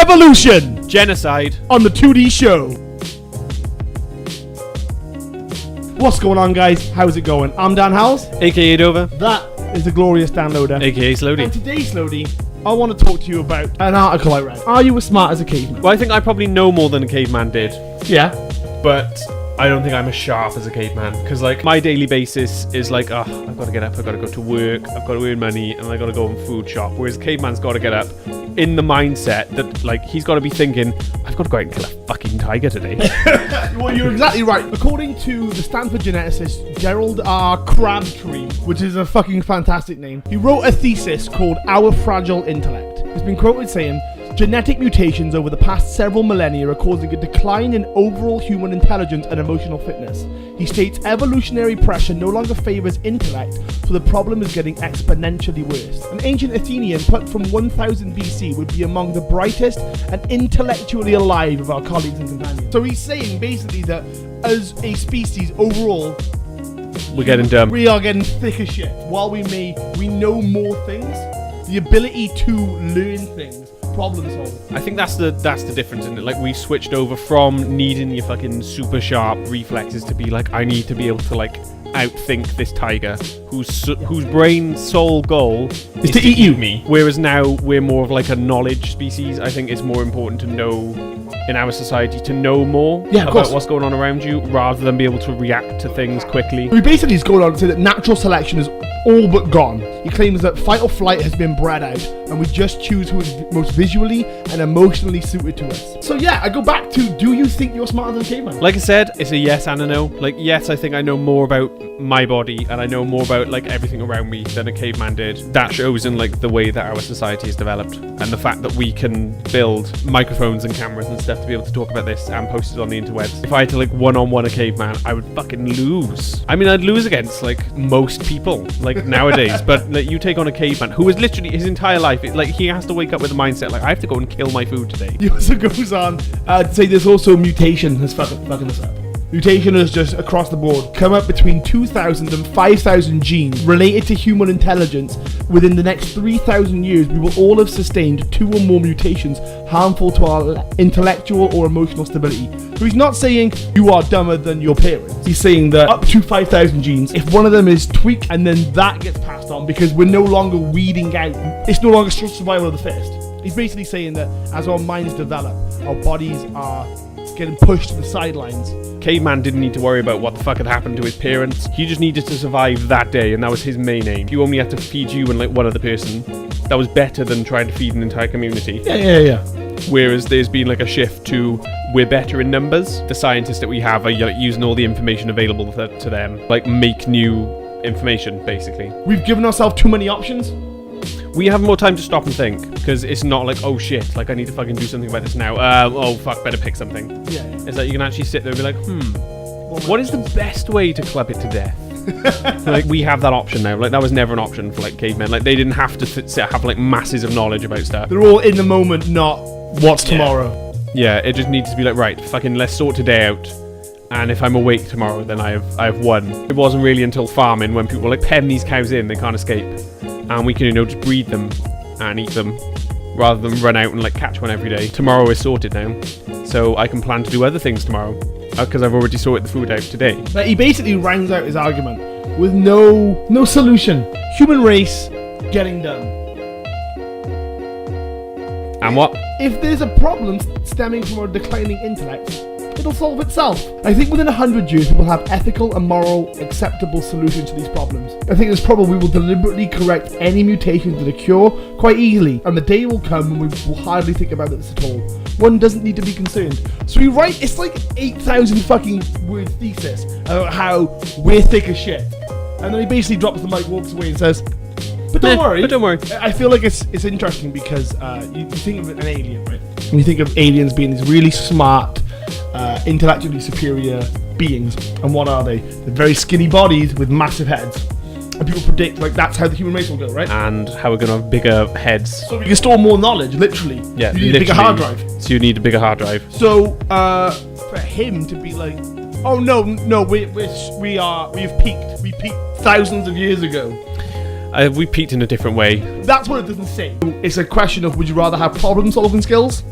Evolution! Genocide. On the 2D Show. What's going on, guys? How's it going? I'm Dan Howles. AKA Dover. That is the glorious Dan Loder. AKA Slody. And today, Slody, I want to talk to you about an article I read. Are you as smart as a caveman? Well, I think I probably know more than a caveman did. Yeah. But I don't think I'm as sharp as a caveman. Because, like, my daily basis is like, I've got to get up, I've got to go to work, I've got to earn money, and I've got to go and food shop. Whereas a caveman's got to get up in the mindset that, like, he's got to be thinking, I've got to go out and kill a fucking tiger today. Well, you're exactly right. According to the Stanford geneticist Gerald R. Crabtree, which is a fucking fantastic name, he wrote a thesis called Our Fragile Intellect. He's been quoted saying, genetic mutations over the past several millennia are causing a decline in overall human intelligence and emotional fitness. He states evolutionary pressure no longer favors intellect, so the problem is getting exponentially worse. An ancient Athenian put from 1000 BC would be among the brightest and intellectually alive of our colleagues and companions. So he's saying basically that as a species overall, we're getting dumb. We are getting thick as shit. While we know more things, the ability to learn things, problem solve. I think that's the difference in it. Like, we switched over from needing your fucking super sharp reflexes to be like, I need to be able to like outthink this tiger whose brain sole goal is to eat me. Whereas now we're more of like a knowledge species. I think it's more important to know in our society, to know more about what's going on around you rather than be able to react to things quickly. He basically is going on to say that natural selection is all but gone. He claims that fight or flight has been bred out and we just choose who is most visually and emotionally suited to us. So yeah, I go back to, do you think you're smarter than a caveman? Like I said, it's a yes and a no. Like, yes, I think I know more about my body and I know more about like everything around me than a caveman did. That shows in like the way that our society is developed and the fact that we can build microphones and cameras and stuff to be able to talk about this and post it on the interwebs. If I had to like one-on-one a caveman, I would fucking lose. I mean, I'd lose against like most people like nowadays, but like, you take on a caveman who is literally his entire life, like he has to wake up with a mindset like, I have to go and kill my food today. He also goes on to say there's also mutation has fucking this up. Mutation is just across the board come up between 2,000 and 5,000 genes related to human intelligence. Within the next 3,000 years, we will all have sustained 2 or more mutations harmful to our intellectual or emotional stability. So he's not saying you are dumber than your parents. He's saying that up to 5,000 genes, if one of them is tweaked and then that gets passed on because we're no longer weeding out, it's no longer survival of the fittest. He's basically saying that as our minds develop, our bodies are getting pushed to the sidelines. Caveman didn't need to worry about what the fuck had happened to his parents. He just needed to survive that day, and that was his main aim. You only had to feed you and like one other person. That was better than trying to feed an entire community. Yeah. Whereas there's been like a shift to we're better in numbers. The scientists that we have are like, using all the information available to them, like make new information basically. We've given ourselves too many options. We have more time to stop and think, because it's not like, oh shit, like I need to fucking do something about this now. Oh fuck, better pick something. Yeah. It's like you can actually sit there and be like, what is the best way to club it to death? Like, we have that option now. Like, that was never an option for like cavemen. Like, they didn't have to have like masses of knowledge about stuff. They're all in the moment, not what's tomorrow. Yeah, it just needs to be like, right, fucking let's sort today out. And if I'm awake tomorrow, then I have won. It wasn't really until farming when people were like, pen these cows in, they can't escape. And we can, just breed them and eat them rather than run out and like catch one every day. Tomorrow is sorted now, so I can plan to do other things tomorrow because I've already sorted the food out today. But he basically rounds out his argument with no solution. Human race getting done. And what? If there's a problem stemming from our declining intellect, it'll solve itself. I think within 100 years we will have ethical and moral acceptable solutions to these problems. I think it's probable we will deliberately correct any mutations that occur quite easily, and the day will come when we will hardly think about this at all. One doesn't need to be concerned. So he writes, it's like 8,000 fucking word thesis about how we're thick as shit. And then he basically drops the mic, walks away and says, But don't worry. I feel like it's interesting because you think of an alien, right? And you think of aliens being these really smart, intellectually superior beings. And what are they? They're very skinny bodies with massive heads. And people predict like that's how the human race will go, right? And how we're going to have bigger heads. So we can store more knowledge, literally. Yeah, you need a bigger hard drive. So you need a bigger hard drive. So for him to be like, oh no, we've peaked. We peaked thousands of years ago. We peaked in a different way. That's what it doesn't say. It's a question of, would you rather have problem-solving skills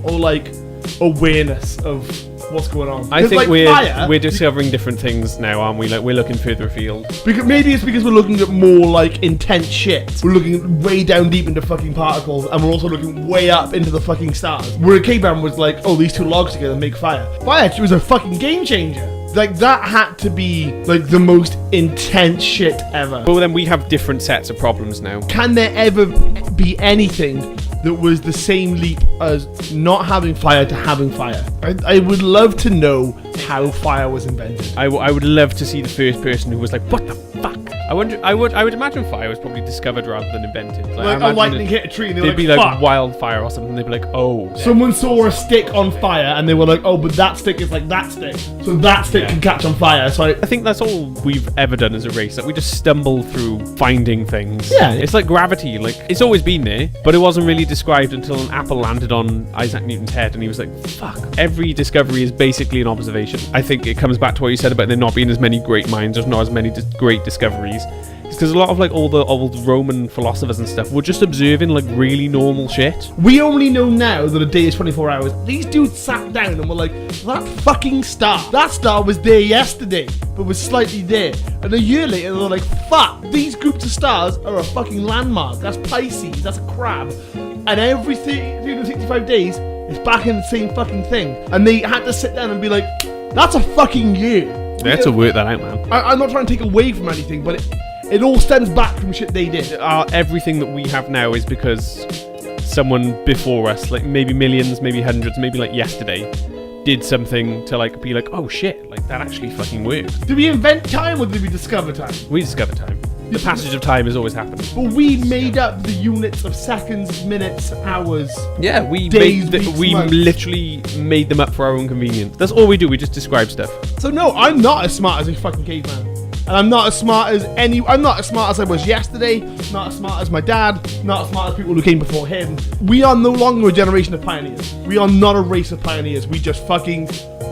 or like awareness of what's going on. I 'Cause, think like, fire, we're discovering different things now, aren't we? Like we're looking further afield. because maybe it's because we're looking at more like intense shit. We're looking way down deep into fucking particles, and we're also looking way up into the fucking stars. Where a caveman was like, oh, these two logs together make fire. Fire actually was a fucking game changer. Like that had to be like the most intense shit ever. But then we have different sets of problems now. Can there ever be anything that was the same leap as not having fire to having fire? I would love to know how fire was invented. I would love to see the first person who was like, what the fuck? I would imagine fire was probably discovered rather than invented. Like I a imagine lightning hit a tree and They'd they're be like, like fuck. wildfire or something. They'd be like, oh. Someone saw a stick on fire and they were like, oh, but that stick is like that stick. So that stick can catch on fire. So I think that's all we've ever done as a race. That we just stumble through finding things. Yeah. It's like gravity. Like it's always been there, but it wasn't really described until an apple landed on Isaac Newton's head, and he was like, "Fuck." Every discovery is basically an observation. I think it comes back to what you said about there not being as many great minds, there's not as many great discoveries. It's because a lot of like all the old Roman philosophers and stuff were just observing like really normal shit. we only know now that a day is 24 hours. These dudes sat down and were like, that fucking star. That star was there yesterday, but was slightly there. And a year later, they're like, fuck, these groups of stars are a fucking landmark. That's Pisces, that's a crab. And every 365 days, it's back in the same fucking thing. And they had to sit down and be like, that's a fucking year. They had to work that out, man. I'm not trying to take away from anything, but it all stems back from shit they did. Everything that we have now is because someone before us, like maybe millions, maybe hundreds, maybe like yesterday, did something to like be like, oh shit, like that actually fucking worked. Did we invent time or did we discover time? We discovered time. The passage of time has always happened. But we made up the units of seconds, minutes, hours. Yeah, we Days, weeks, we months. literally made them up for our own convenience. That's all we do. We just describe stuff. So no, I'm not as smart as a fucking caveman. And I'm not as smart as I was yesterday, not as smart as my dad, not as smart as people who came before him. We are no longer a generation of pioneers. We are not a race of pioneers. We just fucking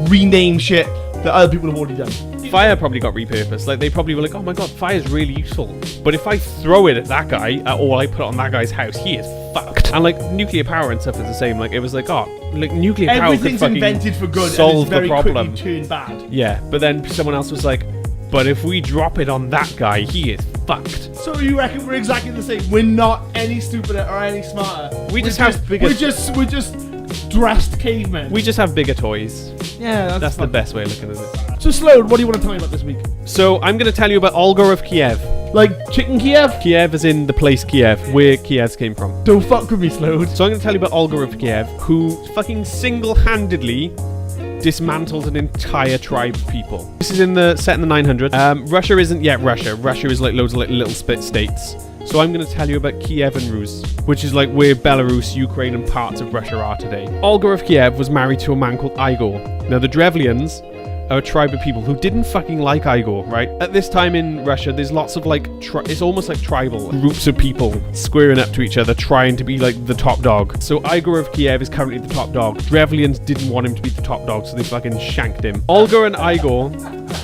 rename shit that other people have already done. Fire probably got repurposed. Like they probably were like, oh my god, fire's really useful. But if I throw it at that guy, or I put it on that guy's house, he is fucked. And like nuclear power and stuff is the same. Like it was like, oh, like nuclear power could Everything's fucking invented for good solve and it's very the problem. quickly turned bad. Yeah, but then someone else was like, but if we drop it on that guy, he is fucked. So you reckon we're exactly the same? We're not any stupider or any smarter. We're just dressed cavemen. We just have bigger toys. Yeah, That's the fun. best way of looking at it. So Slode, what do you want to tell me about this week? So I'm going to tell you about Olga of Kiev. Like chicken Kiev? Kiev is in the place Kiev, where Kievs came from. Don't fuck with me, Slode. So I'm going to tell you about Olga of Kiev, who fucking single-handedly dismantled an entire tribe of people. This is set in the 900s. Russia isn't yet Russia. Russia is like loads of like little split states. So I'm going to tell you about Kiev and Rus, which is like where Belarus, Ukraine, and parts of Russia are today. Olga of Kiev was married to a man called Igor. Now the Drevlians are a tribe of people who didn't fucking like Igor, right? At this time in Russia, there's lots of like, it's almost like tribal groups of people squaring up to each other, trying to be like the top dog. So Igor of Kiev is currently the top dog. Drevlians didn't want him to be the top dog, so they fucking shanked him. Olga and Igor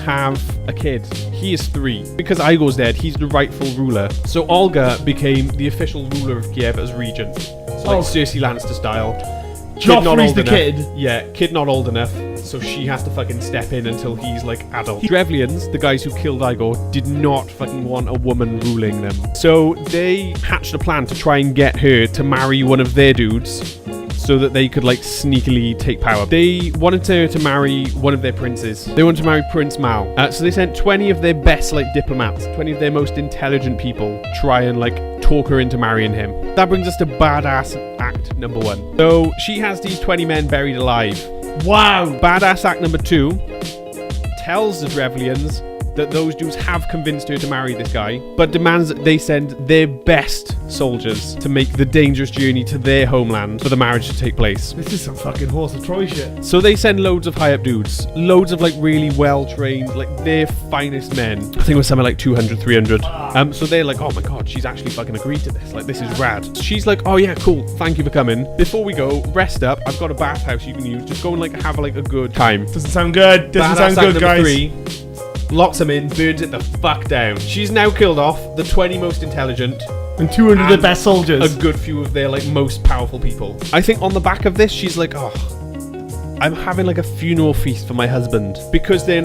have a kid. He is 3. Because Igor's dead, he's the rightful ruler. So Olga became the official ruler of Kiev as regent. So like Cersei Lannister style. Joffrey's the kid. Yeah, kid not old enough, so she has to fucking step in until he's like adult. Drevlians, the guys who killed Igor, did not fucking want a woman ruling them. So they hatched a plan to try and get her to marry one of their dudes so that they could like sneakily take power. They wanted her to marry one of their princes. They wanted to marry Prince Mal. So they sent 20 of their best like diplomats, 20 of their most intelligent people, try and like talk her into marrying him. That brings us to badass act number 1. So she has these 20 men buried alive. Wow. Badass act number 2 tells the Drevlians that those dudes have convinced her to marry this guy, but demands that they send their best soldiers to make the dangerous journey to their homeland for the marriage to take place. This is some fucking Horse of Troy shit. So they send loads of high-up dudes, loads of like really well-trained, like their finest men. I think it was something like 200, 300. So they're like, oh my god, she's actually fucking agreed to this. Like, this is rad. She's like, oh yeah, cool, thank you for coming. Before we go, rest up. I've got a bathhouse you can use. Just go and like have like a good time. Doesn't sound good. Doesn't sound good, guys. 3, locks him in, burns it the fuck down. She's now killed off the 20 most intelligent, And 200 of the best soldiers. A good few of their like most powerful people. I think on the back of this, she's like, oh, I'm having like a funeral feast for my husband because they're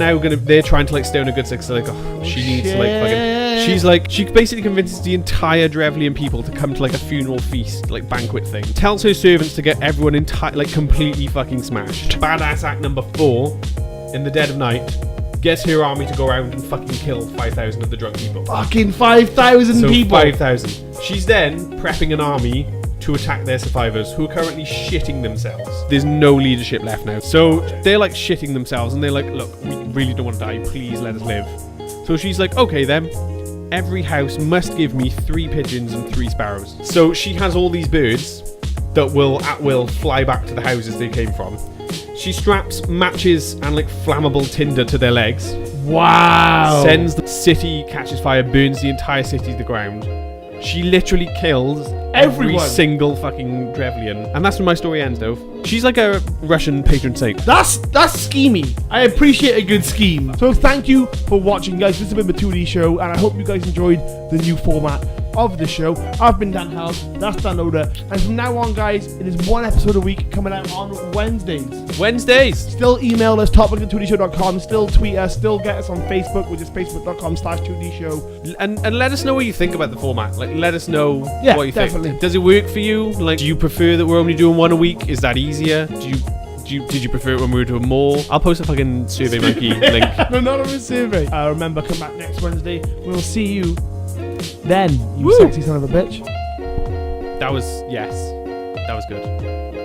trying to like stay on a good six. So like, oh, she needs to like fucking. She's like, she basically convinces the entire Drevlian people to come to like a funeral feast, like banquet thing. Tells her servants to get everyone like completely fucking smashed. Badass act number 4, in the dead of night, gets her army to go around and fucking kill 5,000 of the drunk people. Fucking 5,000 people. 5,000. She's then prepping an army to attack their survivors who are currently shitting themselves. There's no leadership left now. So they're like shitting themselves and they're like, look, we really don't want to die. Please let us live. So she's like, okay then. Every house must give me 3 pigeons and 3 sparrows. So she has all these birds that will at will fly back to the houses they came from. She straps matches and like flammable tinder to their legs. Wow. Sends the city, catches fire, burns the entire city to the ground. She literally kills every single fucking Drevlian. And that's when my story ends, though. She's like a Russian patron saint. That's schemy. I appreciate a good scheme. So thank you for watching, guys. This has been the 2D Show, and I hope you guys enjoyed the new format of the show. I've been Dan Howles, that's Dan Loder, and from now on, guys, it is 1 episode a week coming out on Wednesdays. Still email us, topic@2dshow.com, still tweet us, still get us on Facebook, which is facebook.com/2D Show. And let us know what you think about the format. Like, let us know what you definitely. think. Does it work for you? Like, do you prefer that we're only doing 1 a week? Is that easier? Did you prefer it when we were doing more? I'll post a fucking Survey Monkey link. No, not on a survey. Remember, come back next Wednesday. We'll see you then, you sexy son of a bitch. That was good.